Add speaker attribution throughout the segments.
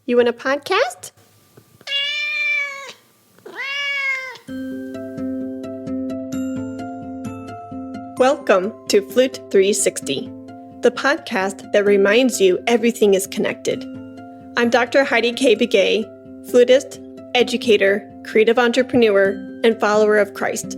Speaker 1: You want a podcast? Welcome to Flute 360, the podcast that reminds you everything is connected. I'm Dr. Heidi Kay Begay, flutist, educator, creative entrepreneur, and follower of Christ.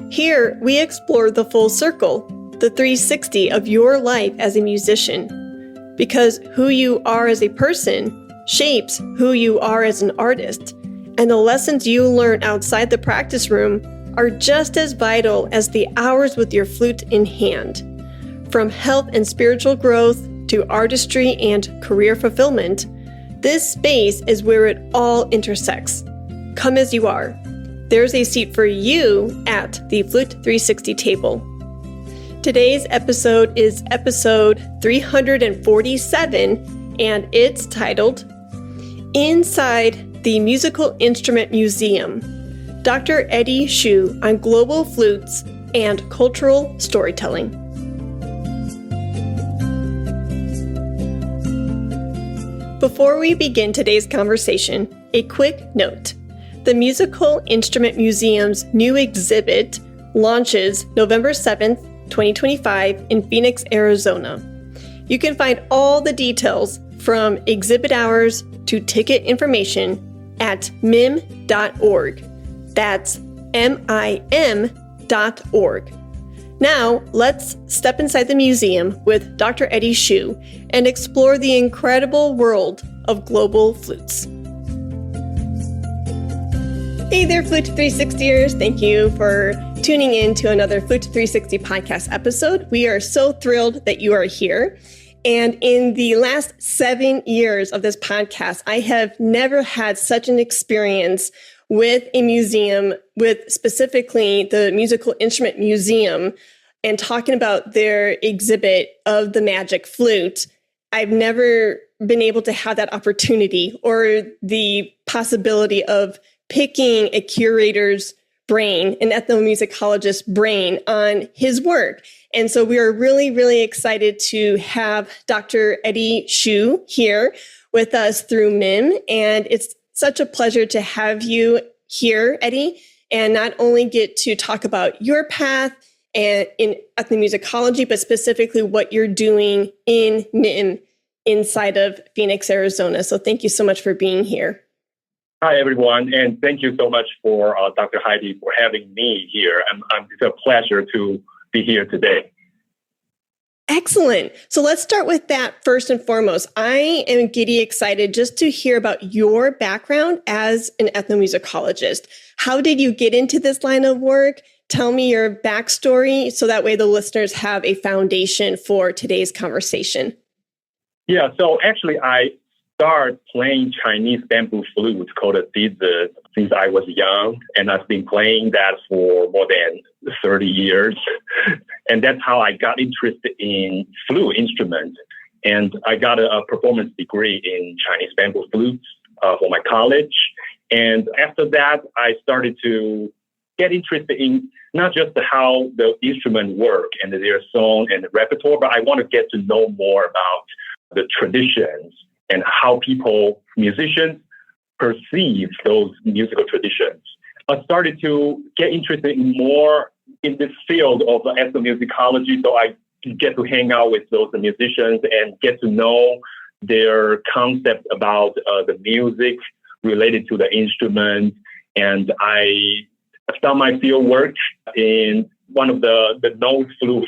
Speaker 1: Here, we explore the full circle, the 360 of your life as a musician, because who you are as a person shapes who you are as an artist, and the lessons you learn outside the practice room are just as vital as the hours with your flute in hand. From health and spiritual growth to artistry and career fulfillment, this space is where it all intersects. Come as you are. There's a seat for you at the Flute 360 table. Today's episode is episode 347, and it's titled Inside the Musical Instrument Museum, Dr. Eddie Hsu on Global Flutes and Cultural Storytelling. Before we begin today's conversation, a quick note. The Musical Instrument Museum's new exhibit launches November 7th, 2025 in Phoenix, Arizona. You can find all the details from exhibit hours to ticket information at mim.org. That's MIM.org. Now, let's step inside the museum with Dr. Eddie Hsu and explore the incredible world of global flutes. Hey there, Flute 360ers. Thank you for tuning in to another Flute 360 podcast episode. We are so thrilled that you are here. And in the last 7 years of this podcast, I have never had such an experience with a museum, with specifically the Musical Instrument Museum, and talking about their exhibit of the Magic Flute. I've never been able to have that opportunity or the possibility of picking a curator's brain, an ethnomusicologist's brain on his work. And so we are really, really excited to have Dr. Eddie Hsu here with us through MIM. And it's such a pleasure to have you here, Eddie, and not only get to talk about your path and in ethnomusicology, but specifically what you're doing in MIM inside of Phoenix, Arizona. So thank you so much for being here.
Speaker 2: Hi, everyone, and thank you so much for Dr. Heidi for having me here. It's a pleasure to be here today.
Speaker 1: Excellent. So let's start with that first and foremost. I am giddy excited just to hear about your background as an ethnomusicologist. How did you get into this line of work? Tell me your backstory so that way the listeners have a foundation for today's conversation.
Speaker 2: Yeah, so actually I started playing Chinese bamboo flute called a dizi since I was young, and I've been playing that for more than 30 years. And that's how I got interested in flute instruments. And I got a performance degree in Chinese bamboo flutes for my college. And after that, I started to get interested in not just how the instrument work and their song and the repertoire, but I want to get to know more about the traditions and how musicians perceive those musical traditions. I started to get interested more in this field of ethnomusicology, so I get to hang out with those musicians and get to know their concept about the music related to the instrument. And I found my field work in one of the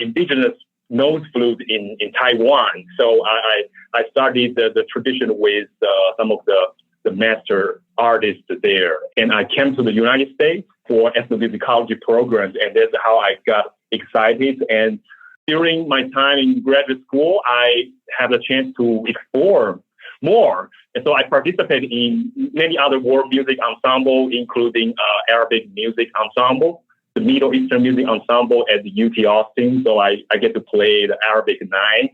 Speaker 2: indigenous nose flute in Taiwan. So I studied the tradition with some of the master artists there. And I came to the United States for ethnomusicology programs, and that's how I got excited. And during my time in graduate school, I had a chance to explore more. And so I participated in many other world music ensembles, including Arabic music ensemble, the Middle Eastern music ensemble at the UT Austin. So I get to play the Arabic 9.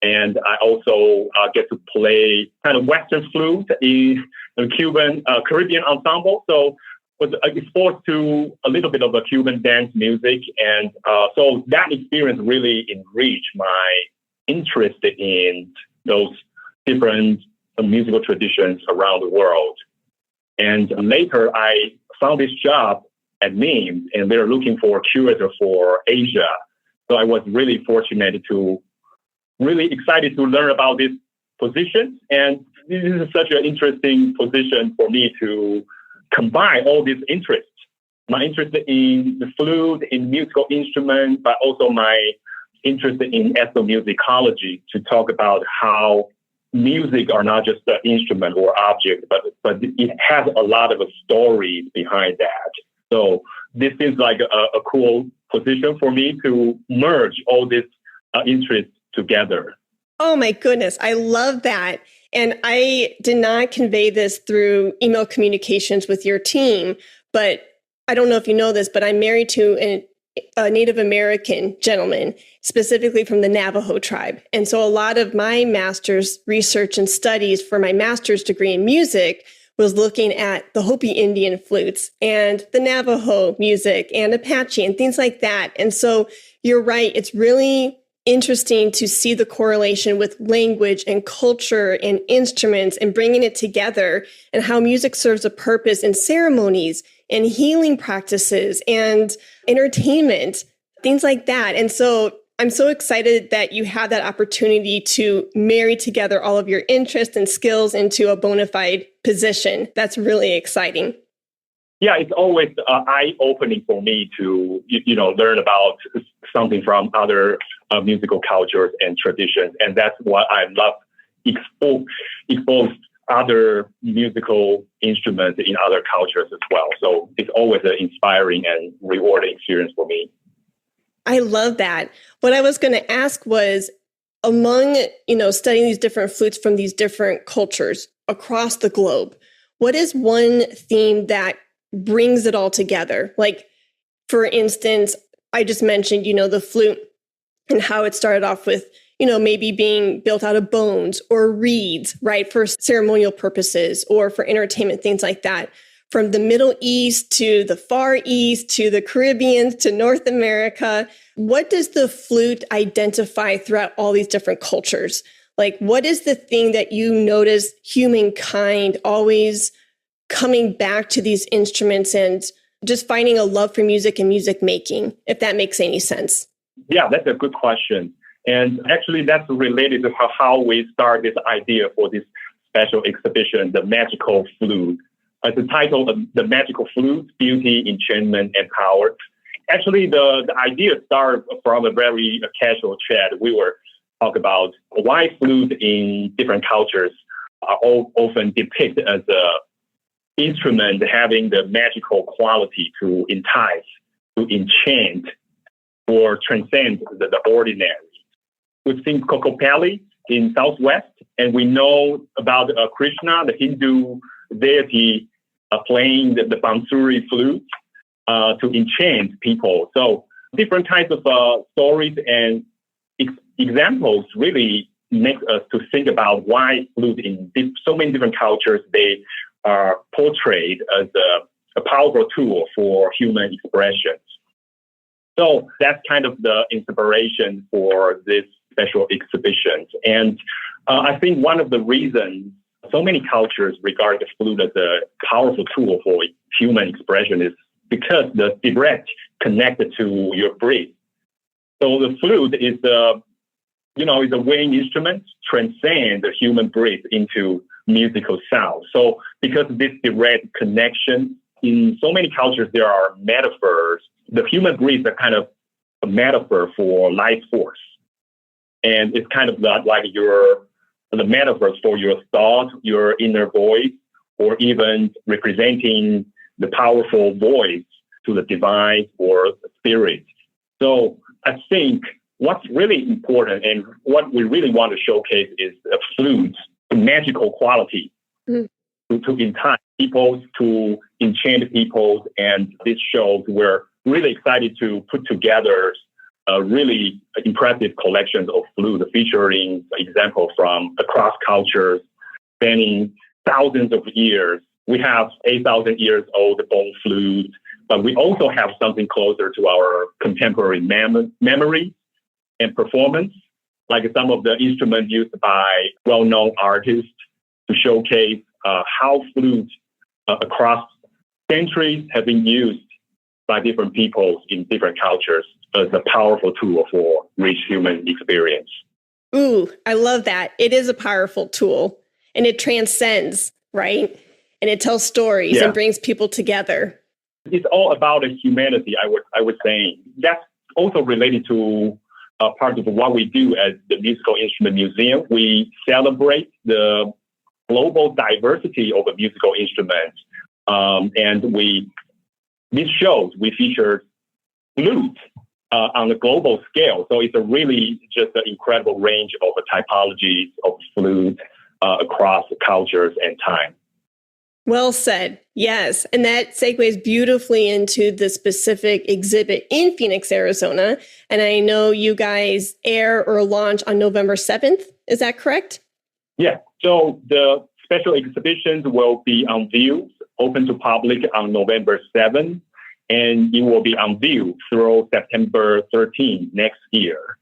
Speaker 2: And I also get to play kind of Western flute in the Cuban Caribbean ensemble. So was exposed to a little bit of the Cuban dance music. And so that experience really enriched my interest in those different musical traditions around the world. And later, I found this job at NIM, and they're looking for a curator for Asia. So I was really excited to learn about this position. And this is such an interesting position for me to combine all these interests. My interest in the flute, in musical instruments, but also my interest in ethnomusicology, to talk about how music are not just an instrument or object, but it has a lot of stories behind that. So this seems like a cool position for me to merge all these interests together.
Speaker 1: Oh my goodness, I love that. And I did not convey this through email communications with your team, but I don't know if you know this, but I'm married to a Native American gentleman, specifically from the Navajo tribe. And so a lot of my master's research and studies for my master's degree in music was looking at the Hopi Indian flutes and the Navajo music and Apache and things like that. And so you're right, it's really interesting to see the correlation with language and culture and instruments and bringing it together, and how music serves a purpose in ceremonies and healing practices and entertainment, things like that. And so I'm so excited that you have that opportunity to marry together all of your interests and skills into a bona fide position. That's really exciting.
Speaker 2: Yeah, it's always eye-opening for me to, learn about something from other musical cultures and traditions. And that's what I love, expose other musical instruments in other cultures as well. So it's always an inspiring and rewarding experience for me.
Speaker 1: I love that. What I was going to ask was, among, studying these different flutes from these different cultures across the globe, what is one theme that brings it all together? Like, for instance, I just mentioned, the flute and how it started off with, maybe being built out of bones or reeds, right, for ceremonial purposes or for entertainment, things like that. From the Middle East to the Far East to the Caribbean to North America, what does the flute identify throughout all these different cultures? Like, what is the thing that you notice humankind always coming back to these instruments and just finding a love for music and music making, if that makes any sense?
Speaker 2: Yeah, that's a good question. And actually, that's related to how we start this idea for this special exhibition, the Magical Flute. As the title of the Magical Flute, Beauty, Enchantment, and Power. Actually, the idea started from a very casual chat. We were talking about why flute in different cultures are often depicted as a instrument having the magical quality to entice, to enchant, or transcend the ordinary. We've seen Kokopelli in Southwest, and we know about Krishna, the Hindu deity, playing the Bansuri flute to enchant people. So different kinds of stories and examples really make us to think about why flute in so many different cultures, they are portrayed as a powerful tool for human expressions. So that's kind of the inspiration for this special exhibition. And I think one of the reasons so many cultures regard the flute as a powerful tool for human expression is because the direct connected to your breath. So the flute is a wind instrument, transcend the human breath into musical sound. So because of this direct connection, in so many cultures, there are metaphors. The human breath is kind of a metaphor for life force. And it's kind of like the metaphors for your thought, your inner voice, or even representing the powerful voice to the divine or spirit. So I think what's really important and what we really want to showcase is the flute's magical quality to entice people, to enchant people. And this shows we're really excited to put together a really impressive collection of flute featuring examples from across cultures, spanning thousands of years. We have 8,000 years old bone flute, but we also have something closer to our contemporary memory and performance, like some of the instruments used by well-known artists to showcase how flutes across centuries have been used by different peoples in different cultures as a powerful tool for rich human experience.
Speaker 1: Ooh, I love that. It is a powerful tool and it transcends, right? And it tells stories and brings people together.
Speaker 2: It's all about the humanity, I would say. That's also related to part of what we do as the Musical Instrument Museum. We celebrate the global diversity of the musical instruments. These shows, we feature flutes on a global scale. So it's a really just an incredible range of typologies of flute across cultures and time.
Speaker 1: Well said. Yes. And that segues beautifully into the specific exhibit in Phoenix, Arizona. And I know you guys air or launch on November 7th. Is that correct?
Speaker 2: Yeah. So the special exhibitions will be on view, open to public on November 7th, and it will be on view through September 13th next year.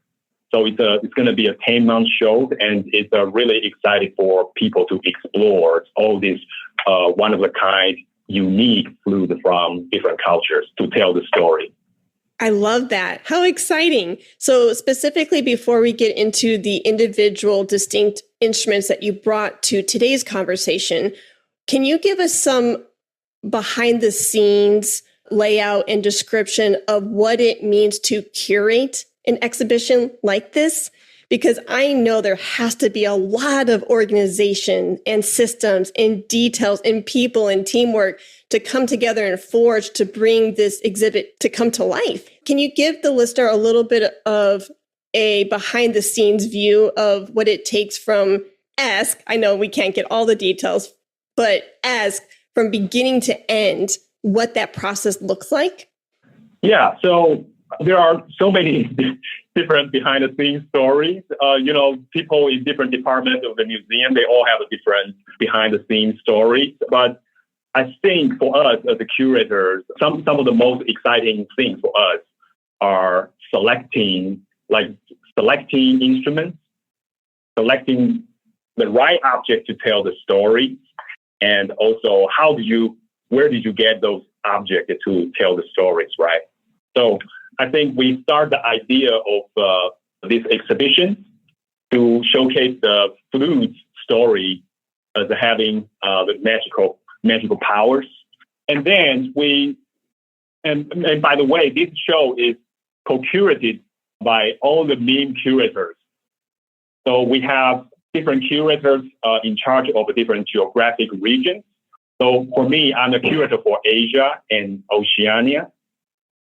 Speaker 2: So it's going to be a 10-month show, and it's really exciting for people to explore all these one-of-a-kind, unique flute from different cultures to tell the story.
Speaker 1: I love that. How exciting. So specifically, before we get into the individual distinct instruments that you brought to today's conversation, can you give us some behind-the-scenes layout and description of what it means to curate an exhibition like this? Because I know there has to be a lot of organization and systems and details and people and teamwork to come together and forge to bring this exhibit to come to life. Can you give the listener a little bit of a behind the scenes view of what it takes from ask? I know we can't get all the details, but ask from beginning to end what that process looks like?
Speaker 2: Yeah, so there are so many different behind-the-scenes stories. People in different departments of the museum, they all have a different behind-the-scenes stories. But I think for us as the curators, some of the most exciting things for us are selecting instruments, selecting the right object to tell the story, and also where did you get those objects to tell the stories, right? So I think we start the idea of this exhibition to showcase the flute story as having the magical powers. And then and by the way, this show is co-curated by all the main curators. So we have different curators in charge of different geographic regions. So for me, I'm the curator for Asia and Oceania.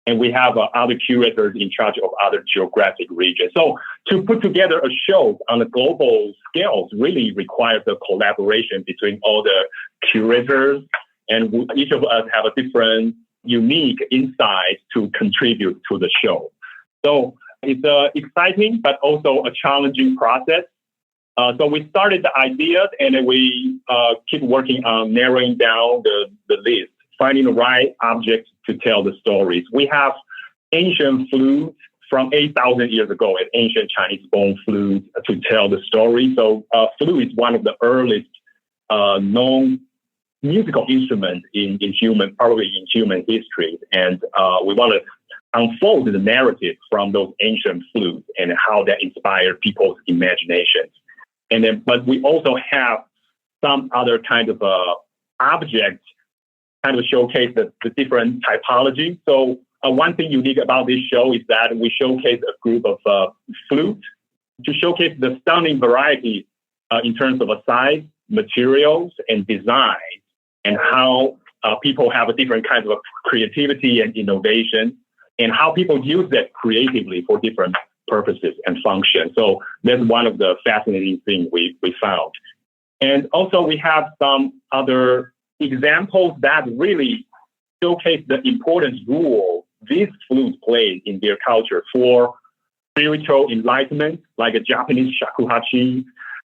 Speaker 2: And we have other curators in charge of other geographic regions. So to put together a show on a global scale really requires a collaboration between all the curators. And each of us have a different, unique insight to contribute to the show. So it's exciting, but also a challenging process. So we started the ideas, and then we keep working on narrowing down the list, finding the right object to tell the stories. We have ancient flutes from 8,000 years ago, an ancient Chinese bone flute to tell the story. So flute is one of the earliest known musical instruments probably in human history. And we want to unfold the narrative from those ancient flutes and how that inspired people's imaginations. But we also have some other kind of objects kind of showcase the different typology. So one thing unique about this show is that we showcase a group of flutes to showcase the stunning variety in terms of size, materials, and design, and how people have a different kinds of creativity and innovation, and how people use that creatively for different purposes and functions. So that's one of the fascinating things we found. And also we have some other examples that really showcase the important role these flutes play in their culture for spiritual enlightenment, like a Japanese shakuhachi.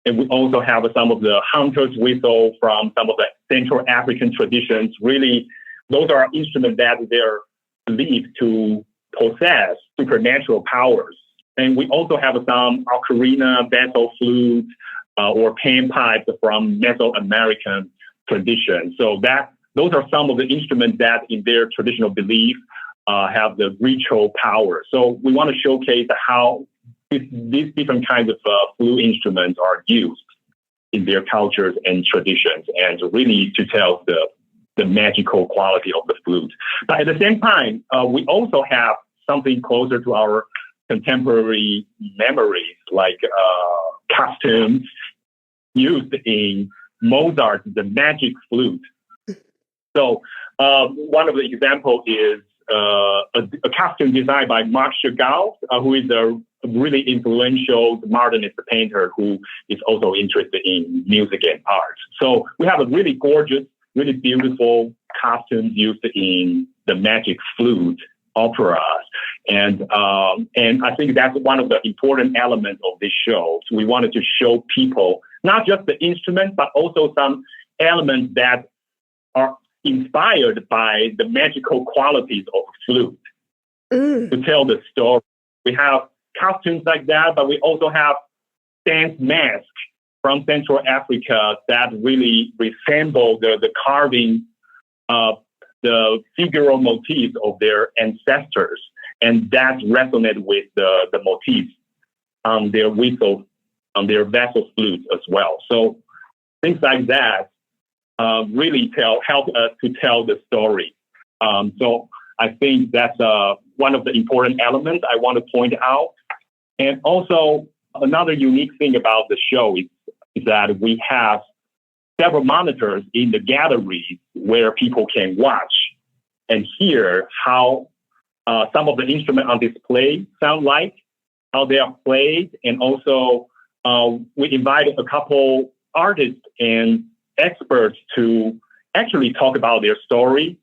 Speaker 2: And we also have some of the hunter's whistle from some of the Central African traditions. Really, those are instruments that they're believed to possess supernatural powers. And we also have some ocarina, basso flute, or panpipes from Mesoamerican tradition. So those are some of the instruments that in their traditional belief have the ritual power. So we want to showcase how these different kinds of flute instruments are used in their cultures and traditions, and really to tell the magical quality of the flute. But at the same time, we also have something closer to our contemporary memories, like costumes used in Mozart's The Magic Flute. So one of the examples is a costume designed by Marc Chagall, who is a really influential modernist painter who is also interested in music and art. So we have a really gorgeous, really beautiful costumes used in the Magic Flute operas. And I think that's one of the important elements of this show. So we wanted to show people not just the instrument, but also some elements that are inspired by the magical qualities of flute to tell the story. We have costumes like that, but we also have dance masks from Central Africa that really resemble the carving of the figural motifs of their ancestors. And that resonated with the motifs on their whistle, on their vessel flutes as well. So things like that really help us to tell the story. So I think that's one of the important elements I want to point out. And also another unique thing about the show is that we have several monitors in the gallery where people can watch and hear how some of the instruments on display sound like, how they are played. And also we invited a couple artists and experts to actually talk about their story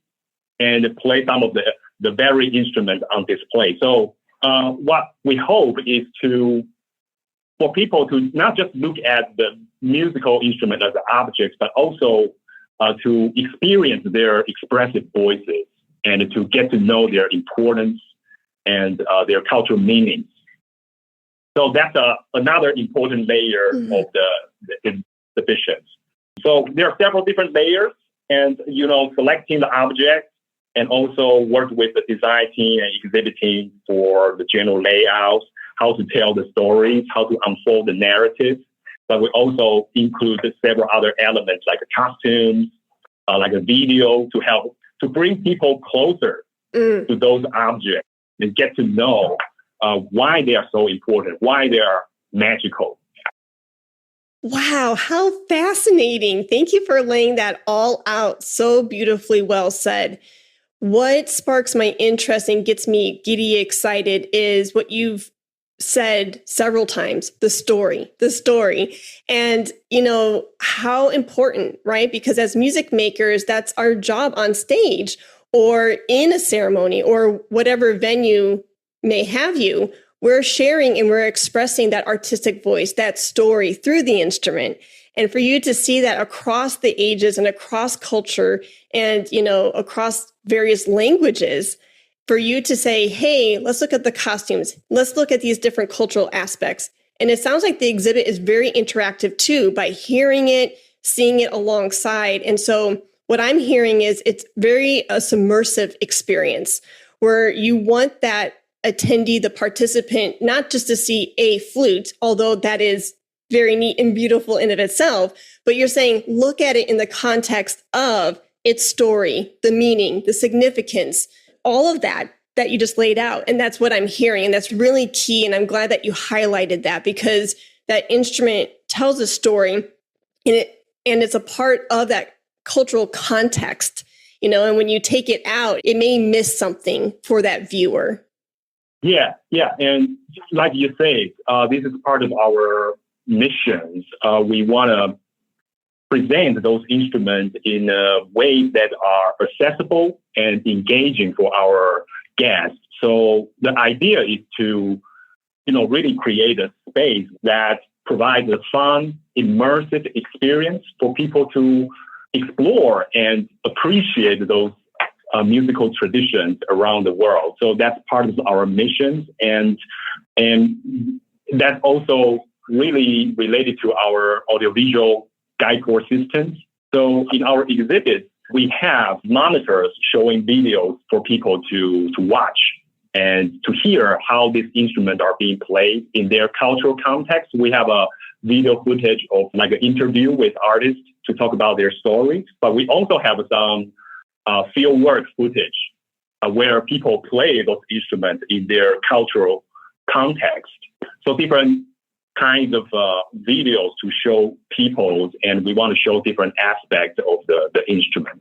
Speaker 2: and play some of the very instruments on display. So what we hope is for people to not just look at the musical instrument as objects, but also to experience their expressive voices and to get to know their importance and their cultural meanings. So that's another important layer of the exhibitions. So there are several different layers, and selecting the object, and also work with the design team and exhibit team for the general layouts, how to tell the stories, how to unfold the narrative. But we also include several other elements like costumes, like a video to help to bring people closer to those objects and get to know why they are so important, why they are magical.
Speaker 1: Wow, how fascinating. Thank you for laying that all out so beautifully well said. What sparks my interest and gets me giddy excited is what you've said several times, the story. And, how important, right? Because as music makers, that's our job on stage or in a ceremony or whatever venue may have you. We're sharing and we're expressing that artistic voice, that story through the instrument. And for you to see that across the ages and across culture and, across various languages, for you to say, hey, let's look at the costumes. Let's look at these different cultural aspects. And it sounds like the exhibit is very interactive too, by hearing it, seeing it alongside. And so what I'm hearing is it's very a submersive experience where you want that attendee, the participant, not just to see a flute, although that is very neat and beautiful in of itself, but you're saying, look at it in the context of its story, the meaning, the significance, all of that you just laid out. And that's what I'm hearing. And that's really key. And I'm glad that you highlighted that because that instrument tells a story and it's a part of that cultural context, and when you take it out, it may miss something for that viewer.
Speaker 2: Yeah. And like you say, this is part of our missions. We want to present those instruments in ways that are accessible and engaging for our guests. So the idea is to, really create a space that provides a fun, immersive experience for people to explore and appreciate those musical traditions around the world. So that's part of our mission, and that's also really related to our audiovisual guide course systems. So in our exhibit, we have monitors showing videos for people to watch and to hear how these instruments are being played in their cultural context. We have a video footage of like an interview with artists to talk about their stories, but we also have some field work footage where people play those instruments in their cultural context. So different kinds of videos to show people, and we want to show different aspects of the instrument.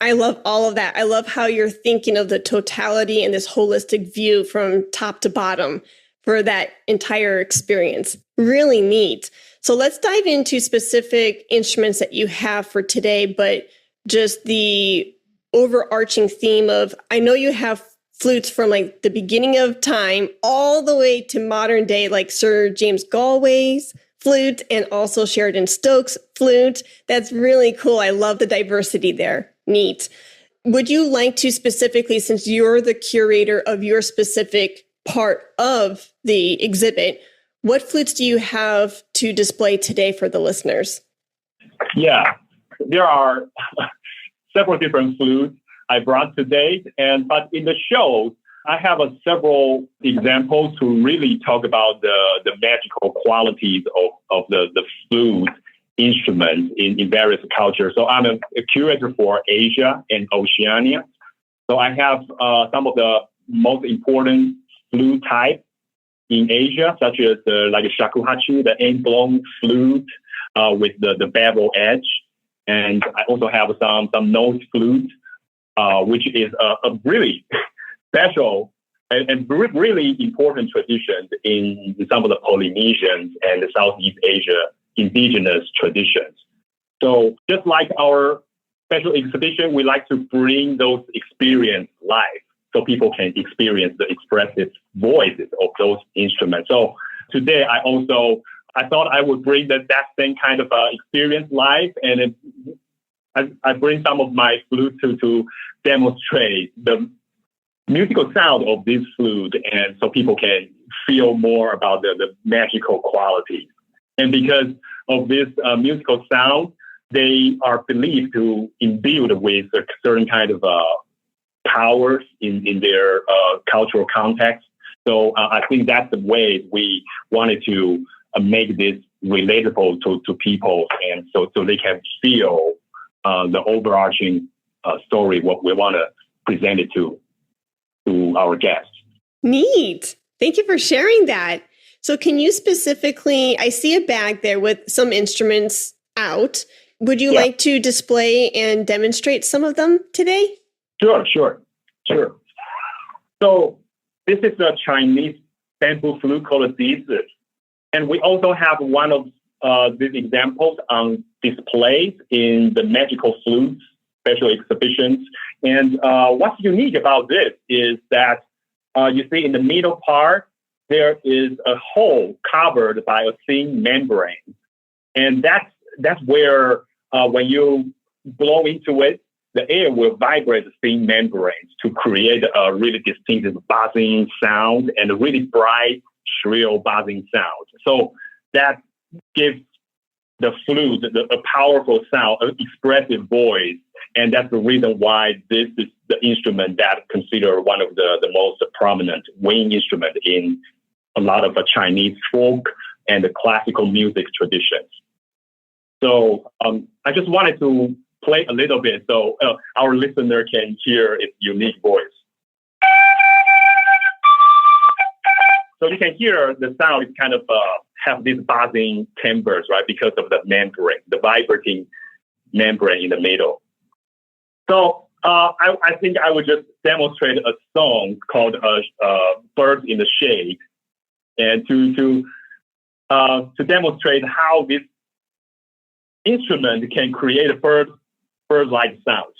Speaker 1: I love all of that. I love how you're thinking of the totality and this holistic view from top to bottom for that entire experience. Really neat. So let's dive into specific instruments that you have for today, but just the overarching theme of, I know you have flutes from like the beginning of time all the way to modern day, like Sir James Galway's flute and also Sheridan Stokes' flute. That's really cool. I love the diversity there. Neat. Would you like to specifically, since you're the curator of your specific part of the exhibit, what flutes do you have to display today for the listeners?
Speaker 2: Yeah, there are several different flutes I brought today, but in the show, I have several examples to really talk about the magical qualities of the flute instrument in various cultures. So I'm a curator for Asia and Oceania. So I have some of the most important flute types in Asia, such as like a shakuhachi, the end-blown flute with the bevel edge. And I also have some nose flute, which is a really special and really important tradition in some of the Polynesians and the Southeast Asia indigenous traditions. So just like our special exhibition, we like to bring those experiences live so people can experience the expressive voices of those instruments. So today I thought I would bring that same kind of experience live, and I bring some of my flute to demonstrate the musical sound of this flute, and so people can feel more about the magical quality. And because of this musical sound, they are believed to imbued with a certain kind of powers in their cultural context. So I think that's the way we wanted to make this relatable to people, and so they can feel the overarching story, what we want to present it to our guests.
Speaker 1: Neat. Thank you for sharing that. So can you specifically, I see a bag there with some instruments out. Would you like to display and demonstrate some of them today?
Speaker 2: Sure. So this is a Chinese bamboo flute called a dizi. And we also have one of these examples on display in the Magical Flute special exhibitions. And what's unique about this is that you see in the middle part, there is a hole covered by a thin membrane. And that's where when you blow into it, the air will vibrate the thin membranes to create a really distinctive buzzing sound and a really bright, shrill buzzing sound. So that gives the flute a powerful sound, an expressive voice. And that's the reason why this is the instrument that considered one of the most prominent wind instrument in a lot of Chinese folk and the classical music traditions. So I just wanted to play a little bit so our listener can hear its unique voice. So you can hear the sound is kind of have these buzzing timbres, right? Because of the membrane, the vibrating membrane in the middle. So I think I would just demonstrate a song called "Birds in the Shade," and to demonstrate how this instrument can create a bird-like sound.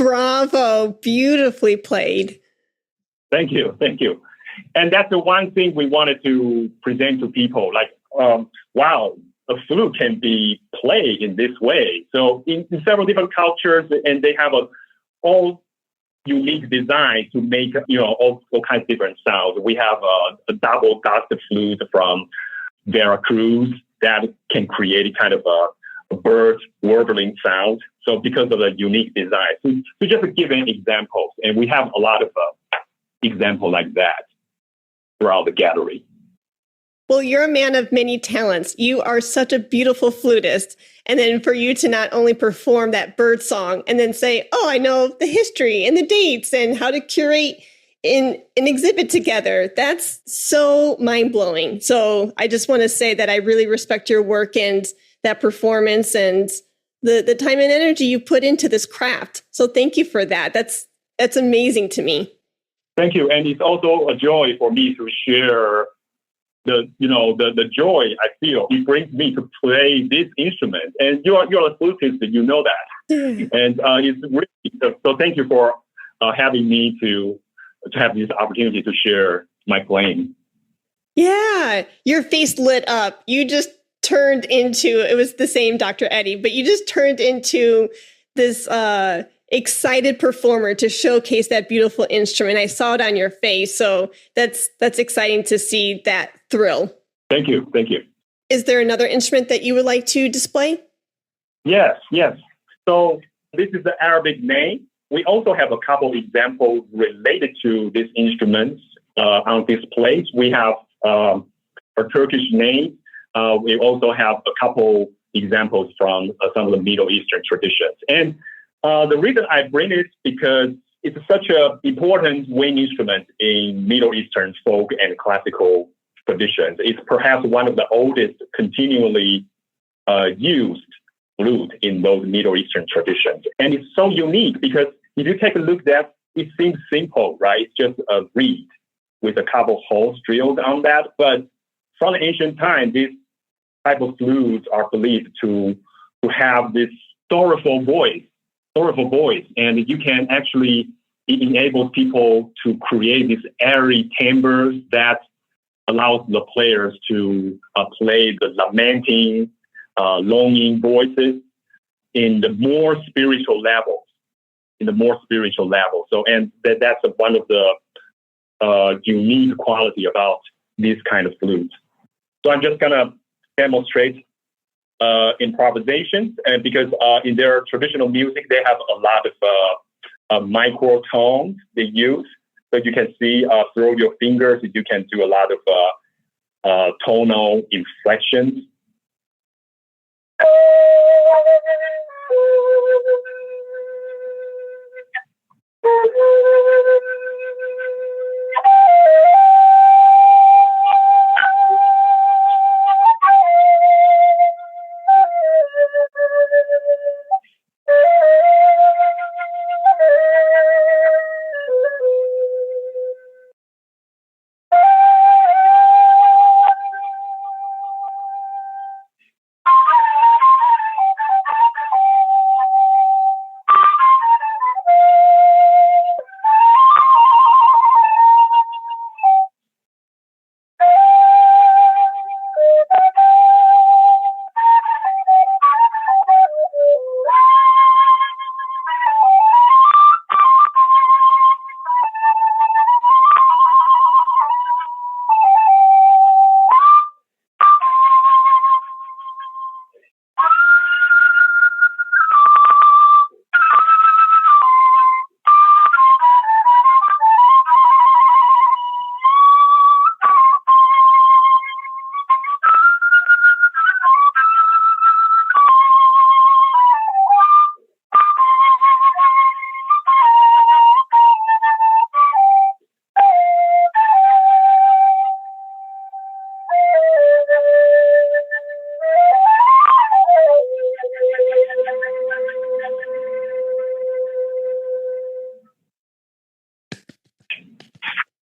Speaker 1: Bravo. Beautifully played.
Speaker 2: Thank you. Thank you. And that's the one thing we wanted to present to people. Like, wow, a flute can be played in this way. So in several different cultures, and they have all unique design to make, all kinds of different sounds. We have a double dust flute from Veracruz that can create a kind of a bird warbling sound. So because of the unique design, so just give an example, and we have a lot of examples like that throughout the gallery.
Speaker 1: Well, you're a man of many talents. You are such a beautiful flutist. And then for you to not only perform that bird song and then say, oh, I know the history and the dates and how to curate in an exhibit together, that's so mind-blowing. So I just want to say that I really respect your work and that performance and the time and energy you put into this craft. So thank you for that. That's amazing to me.
Speaker 2: Thank you. And it's also a joy for me to share the joy I feel. It brings me to play this instrument. And you're a flutist, you know that. And it's really, so thank you for having me to have this opportunity to share my playing.
Speaker 1: Yeah, your face lit up. You just turned into, it was the same Dr. Eddie, but you just turned into this excited performer to showcase that beautiful instrument. I saw it on your face. So that's exciting to see that thrill.
Speaker 2: Thank you. Thank you.
Speaker 1: Is there another instrument that you would like to display?
Speaker 2: Yes. So this is the Arabic name. We also have a couple examples related to this instrument on displays. We have a Turkish name. We also have a couple examples from some of the Middle Eastern traditions. And the reason I bring it is because it's such an important wind instrument in Middle Eastern folk and classical traditions. It's perhaps one of the oldest continually used flute in those Middle Eastern traditions. And it's so unique because if you take a look at that, it seems simple, right? It's just a reed with a couple holes drilled on that. But from ancient times, these type of flutes are believed to have this sorrowful voice, and you can actually enable people to create these airy timbres that allows the players to play the lamenting, longing voices in the more spiritual levels. So, and that's one of the unique quality about this kind of flute. So I'm just gonna demonstrate improvisations, and because in their traditional music they have a lot of microtones they use. So you can see through your fingers, you can do a lot of tonal inflections.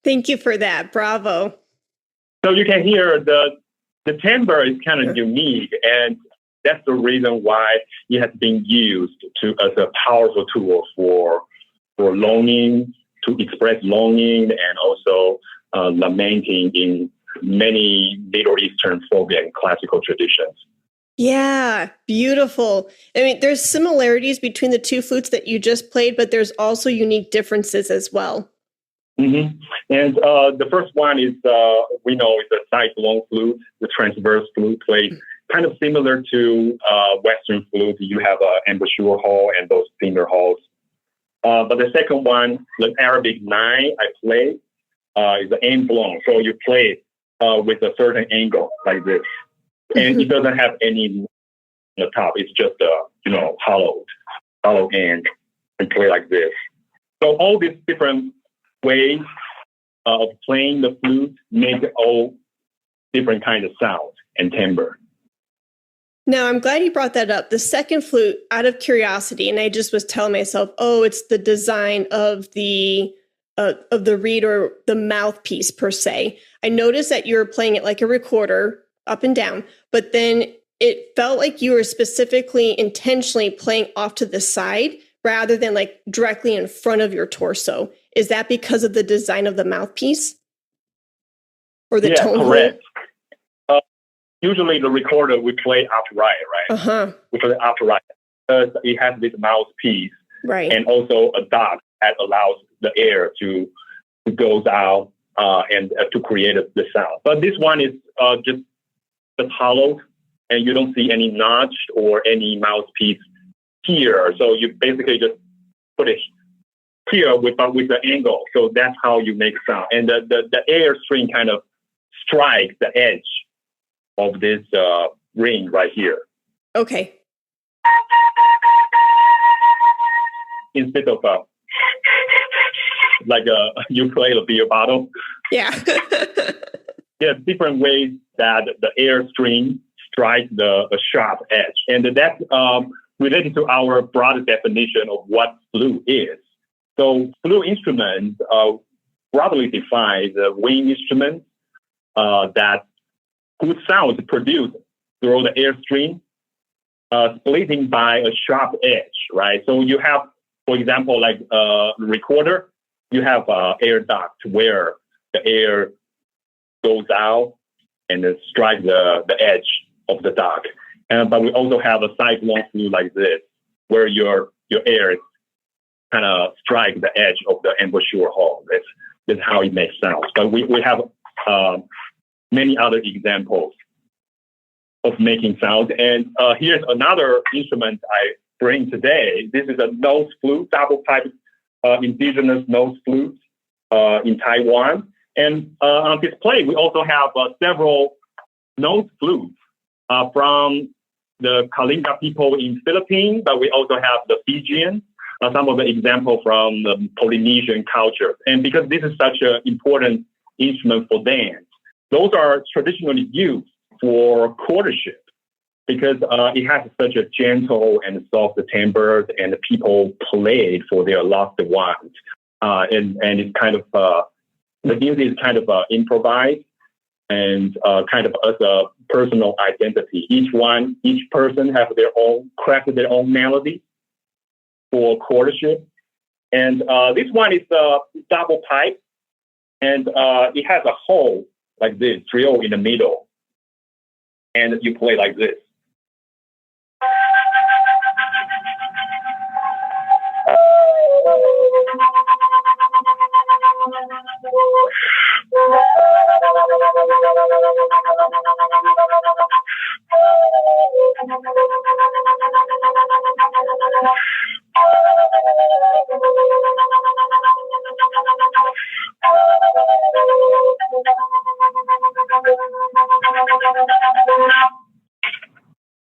Speaker 1: Thank you for that. Bravo.
Speaker 2: So you can hear the timbre is kind of unique, and that's the reason why it has been used as a powerful tool for longing, to express longing, and also lamenting in many Middle Eastern folk and classical traditions.
Speaker 1: Yeah, beautiful. I mean, there's similarities between the two flutes that you just played, but there's also unique differences as well.
Speaker 2: Mm-hmm. And the first one is, we know it's a side-blown flute, the transverse flute played kind of similar to Western flute. You have an embouchure hole and those finger holes. But the second one, the Arabic 9 I play, is an end blown. So you play it with a certain angle like this. And it doesn't have any on the top. It's just hollow end, and play like this. So all these different ways of playing the flute make all different kind of sound and timbre.
Speaker 1: Now, I'm glad you brought that up. The second flute, out of curiosity, and I just was telling myself, oh, it's the design of the reed or the mouthpiece per se. I noticed that you were playing it like a recorder, up and down, but then it felt like you were specifically intentionally playing off to the side rather than like directly in front of your torso. Is that because of the design of the mouthpiece or the tone?
Speaker 2: Correct. Usually the recorder we play upright, right? We play upright because it has this mouthpiece,
Speaker 1: right,
Speaker 2: and also a dot that allows the air to go out and to create the sound. But this one is just hollow, and you don't see any notch or any mouthpiece here. So you basically just put it here with the angle. So that's how you make sound. And the air string kind of strikes the edge of this ring right here.
Speaker 1: Okay.
Speaker 2: Instead of you play a beer bottle.
Speaker 1: Yeah.
Speaker 2: There are different ways that the air string strikes the sharp edge. And that's related to our broader definition of what flute is. So flute instruments broadly defined wind instruments that whose sound is produced through the airstream, splitting by a sharp edge, right? So you have, for example, like a recorder, you have air duct where the air goes out and then strikes the edge of the duct. But we also have a side-blown flute like this, where your air kind of strikes the edge of the embouchure hole. That's how it makes sounds. But we have many other examples of making sound. And here's another instrument I bring today. This is a nose flute, double pipe indigenous nose flute in Taiwan. And on display, we also have several nose flutes from the Kalinga people in Philippines, but we also have the Fijian, some of the examples from the Polynesian culture. And because this is such an important instrument for dance, those are traditionally used for courtship because it has such a gentle and soft timbre, and people play it for their loved ones. And it's kind of, the music is kind of improvised and kind of as a personal identity. Each person have their own, crafted their own melody for courtship. And this one is a double pipe, and it has a hole like this, drill in the middle, and you play like this.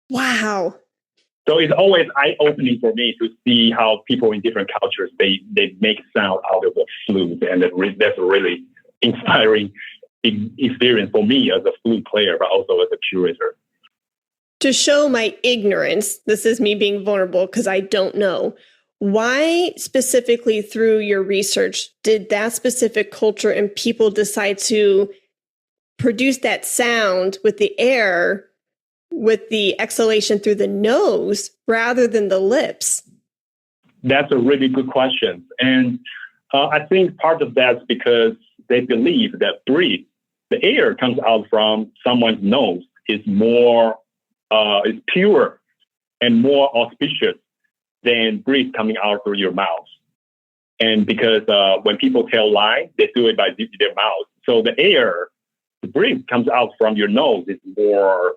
Speaker 1: Wow.
Speaker 2: So it's always eye-opening for me to see how people in different cultures, they make sound out of the flute. And that's a really inspiring experience for me as a flute player, but also as a curator.
Speaker 1: To show my ignorance, this is me being vulnerable because I don't know. Why specifically through your research did that specific culture and people decide to produce that sound with the air with the exhalation through the nose rather than the lips?
Speaker 2: That's a really good question. And I think part of that's because they believe that the air comes out from someone's nose is is pure and more auspicious than breath coming out through your mouth. And because when people tell lies, they do it by their mouth. So the breath comes out from your nose is more,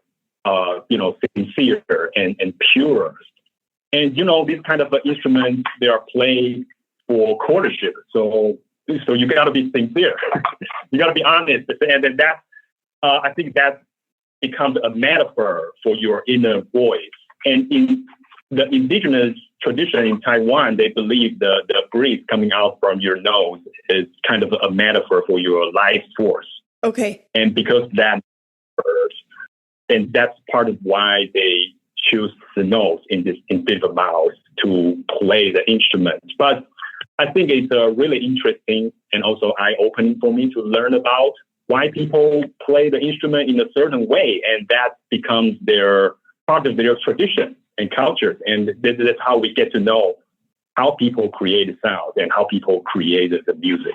Speaker 2: sincere and pure. And, these kind of instruments, they are played for courtship. So you got to be sincere. You got to be honest. And then I think that becomes a metaphor for your inner voice. And in the indigenous tradition in Taiwan, they believe the breath coming out from your nose is kind of a metaphor for your life force.
Speaker 1: Okay.
Speaker 2: And because and that's part of why they choose the nose instead of the mouth to play the instrument. But I think it's really interesting and also eye-opening for me to learn about why people play the instrument in a certain way, and that becomes part of their tradition and culture. And this is how we get to know how people create sound and how people create the music.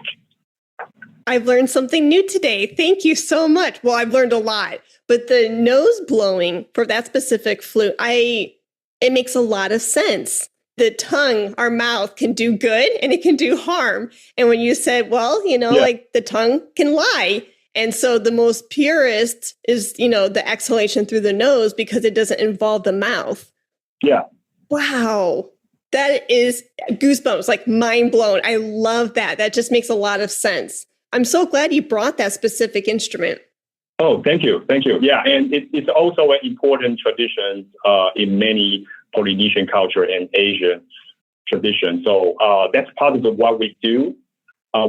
Speaker 1: I've learned something new today. Thank you so much. Well, I've learned a lot, but the nose blowing for that specific flute, it makes a lot of sense. The tongue, our mouth can do good and it can do harm. And when you said, like the tongue can lie. And so the most purest is, the exhalation through the nose because it doesn't involve the mouth.
Speaker 2: Yeah.
Speaker 1: Wow. That is goosebumps, like mind blown. I love that. That just makes a lot of sense. I'm so glad you brought that specific instrument.
Speaker 2: Oh, thank you. Thank you. Yeah. And it's also an important tradition in many Polynesian culture and Asian tradition. So that's part of what we do.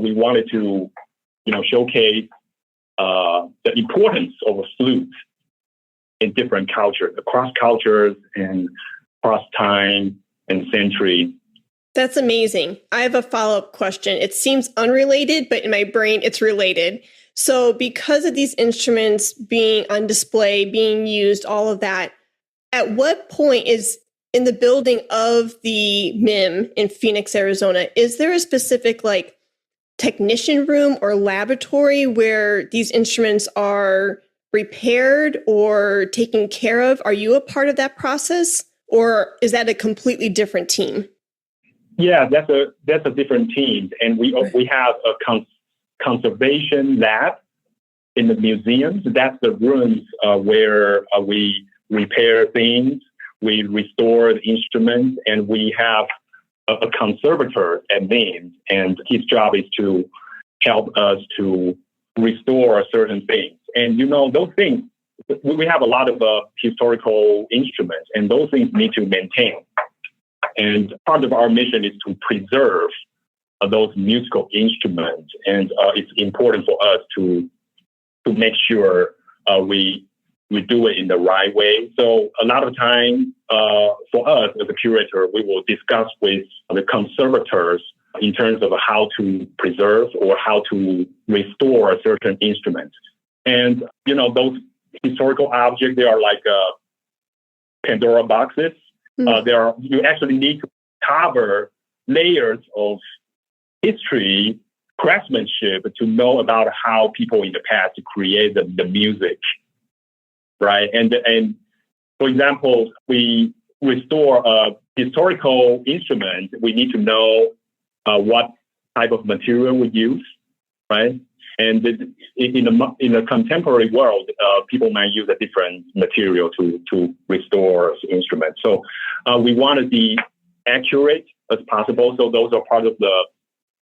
Speaker 2: We wanted to, showcase the importance of a flute in different cultures, across cultures and across time and centuries.
Speaker 1: That's amazing. I have a follow-up question. It seems unrelated, but in my brain, it's related. So because of these instruments being on display, being used, all of that, at what point is in the building of the MIM in Phoenix, Arizona, is there a specific technician room or laboratory where these instruments are repaired or taken care of? Are you a part of that process, or is that a completely different team?
Speaker 2: Yeah, that's a different team, and we have a conservation lab in the museums. That's the rooms where we repair things, we restore the instruments, and we have a conservator at MIM, and his job is to help us to restore certain things. And those things, we have a lot of historical instruments, and those things need to maintain. And part of our mission is to preserve those musical instruments, and it's important for us to make sure we do it in the right way. So a lot of time for us as a curator, we will discuss with the conservators in terms of how to preserve or how to restore a certain instrument. And those historical objects, they are like Pandora boxes. You actually need to cover layers of history, craftsmanship to know about how people in the past create the music, right? And for example, we restore a historical instrument. We need to know what type of material we use, right? And in the contemporary world, people might use a different material to restore the instrument. So we want to be accurate as possible. So those are part of the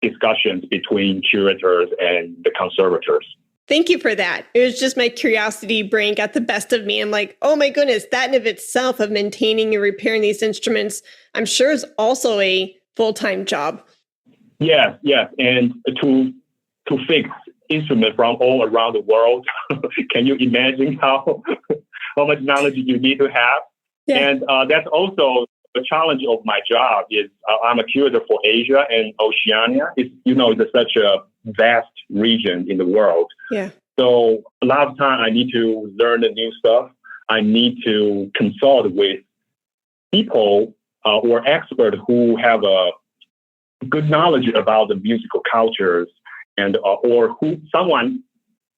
Speaker 2: discussions between curators and the conservators.
Speaker 1: Thank you for that. It was just my curiosity brain got the best of me. I'm like, oh my goodness, that in of itself of maintaining and repairing these instruments, I'm sure is also a full-time job.
Speaker 2: Yes. And to fix instruments from all around the world, can you imagine how much knowledge you need to have? Yeah. And that's also the challenge of my job is I'm a curator for Asia and Oceania. It's such a vast region in the world.
Speaker 1: Yeah.
Speaker 2: So a lot of time I need to learn the new stuff. I need to consult with people or experts who have a good knowledge about the musical cultures and or who someone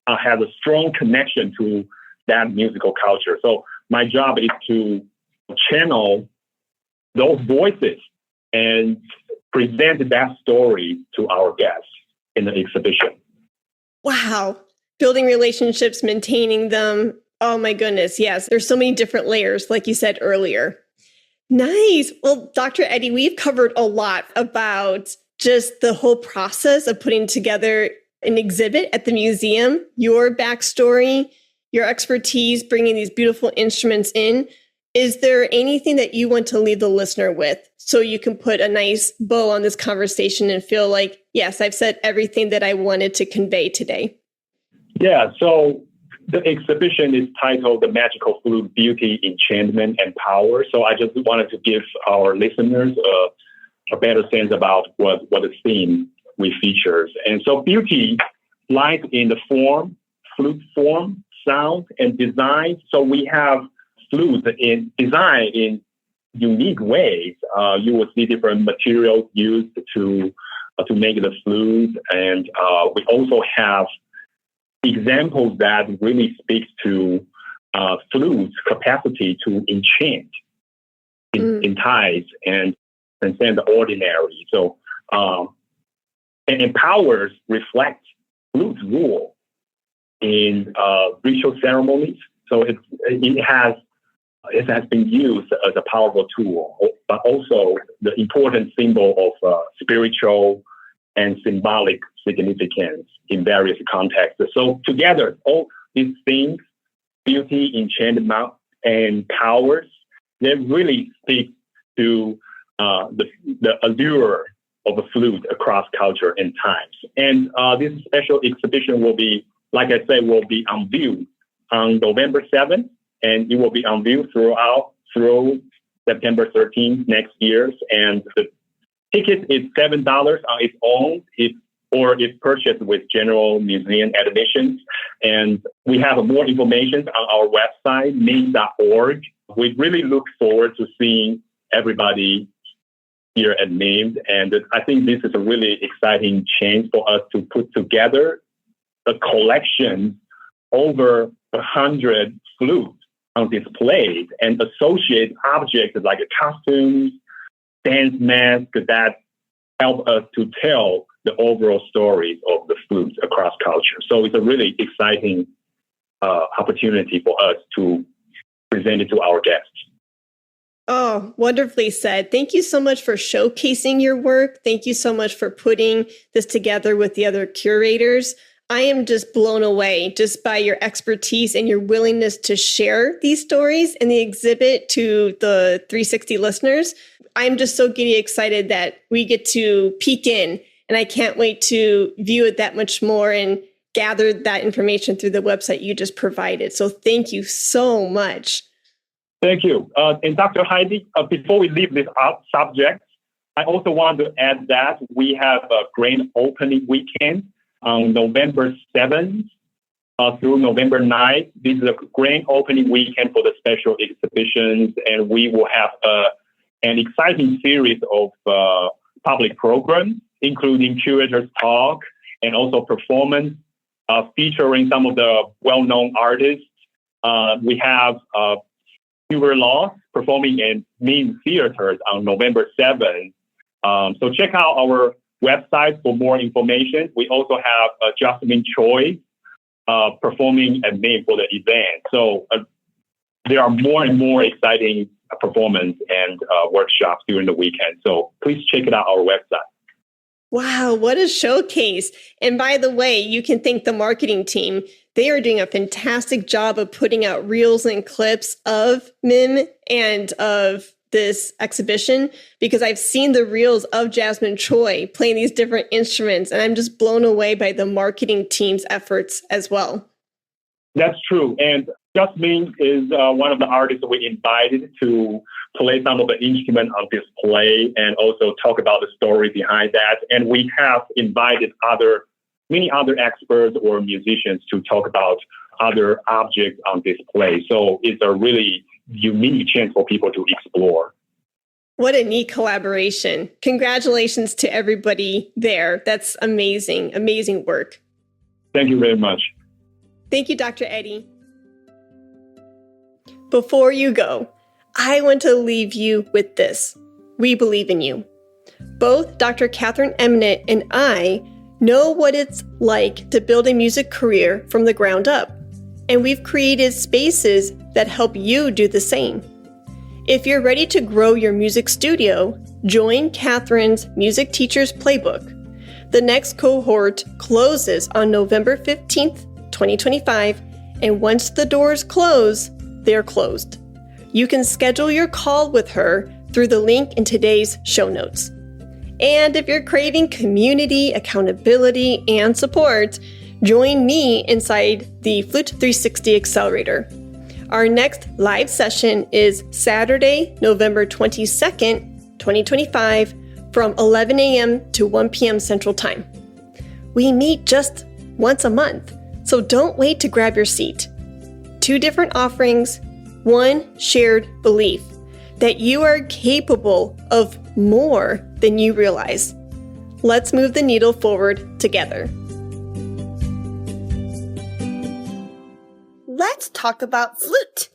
Speaker 2: has a strong connection to that musical culture. So my job is to channel those voices and present that story to our guests in the exhibition.
Speaker 1: Wow. Building relationships, maintaining them. Oh my goodness. Yes. There's so many different layers, like you said earlier. Nice. Well, Dr. Eddie, we've covered a lot about just the whole process of putting together an exhibit at the museum, your backstory, your expertise, bringing these beautiful instruments in. Is there anything that you want to leave the listener with so you can put a nice bow on this conversation and feel like, yes, I've said everything that I wanted to convey today?
Speaker 2: Yeah, so the exhibition is titled The Magical Flute, Beauty, Enchantment, and Power. So I just wanted to give our listeners a better sense about what the theme we features. And so beauty lies in the form, flute form, sound, and design. So we have flutes in design in unique ways. You will see different materials used to make the flute, and we also have examples that really speak to flute's capacity to enchant, entice, and transcend the ordinary. So, and empowers reflect flute's role in ritual ceremonies. So it has been used as a powerful tool, but also the important symbol of spiritual and symbolic significance in various contexts. So together, all these things, beauty, enchantment, and powers, they really speak to the allure of a flute across culture and times. And this special exhibition will be, like I said, will be on view on November 7th, and it will be on view through September 13th next year. And the ticket is $7 on its own, or if purchased with general museum admissions. And we have more information on our website, MIM.org. We really look forward to seeing everybody here at MIM. And I think this is a really exciting chance for us to put together a collection over 100 flutes on display and associate objects like costumes, dance masks that help us to tell the overall stories of the flutes across culture. So it's a really exciting opportunity for us to present it to our guests.
Speaker 1: Oh, wonderfully said. Thank you so much for showcasing your work. Thank you so much for putting this together with the other curators. I am just blown away just by your expertise and your willingness to share these stories in the exhibit to the 360 listeners. I'm just so giddy excited that we get to peek in, and I can't wait to view it that much more and gather that information through the website you just provided. So thank you so much.
Speaker 2: Thank you. And Dr. Heidi, before we leave this subject, I also want to add that we have a grand opening weekend on November 7th through November 9th. This is a grand opening weekend for the special exhibitions, and we will have an exciting series of public programs, including Curator's talk and also performance featuring some of the well-known artists. We have Silver Laws performing in MIM theaters on November 7th. So check out our website for more information. We also have Jasmine Choi performing at MIM for the event. So there are more and more exciting performance and workshops during the weekend. So please check it out our website.
Speaker 1: Wow, what a showcase. And by the way, you can thank the marketing team. They are doing a fantastic job of putting out reels and clips of MIM and of this exhibition, because I've seen the reels of Jasmine Choi playing these different instruments, and I'm just blown away by the marketing team's efforts as well.
Speaker 2: That's true. And Jasmine is one of the artists we invited to play some of the instruments on display and also talk about the story behind that. And we have invited many other experts or musicians to talk about other objects on display. So it's a really unique chance for people to explore.
Speaker 1: What a neat collaboration. Congratulations to everybody there. That's amazing, amazing work.
Speaker 2: Thank you very much.
Speaker 1: Thank you, Dr. Eddie. Before you go, I want to leave you with this. We believe in you. Both Dr. Catherine Eminent and I know what it's like to build a music career from the ground up, and we've created spaces that help you do the same. If you're ready to grow your music studio, join Catherine's Music Teacher's Playbook. The next cohort closes on November 15th, 2025, and once the doors close, they're closed. You can schedule your call with her through the link in today's show notes. And if you're craving community, accountability, and support, join me inside the Flute 360 Accelerator. Our next live session is Saturday, November 22nd, 2025, from 11 a.m. to 1 p.m. Central Time. We meet just once a month, so don't wait to grab your seat. 2 different offerings, 1 shared belief that you are capable of more than you realize. Let's move the needle forward together.
Speaker 3: Let's talk about flute.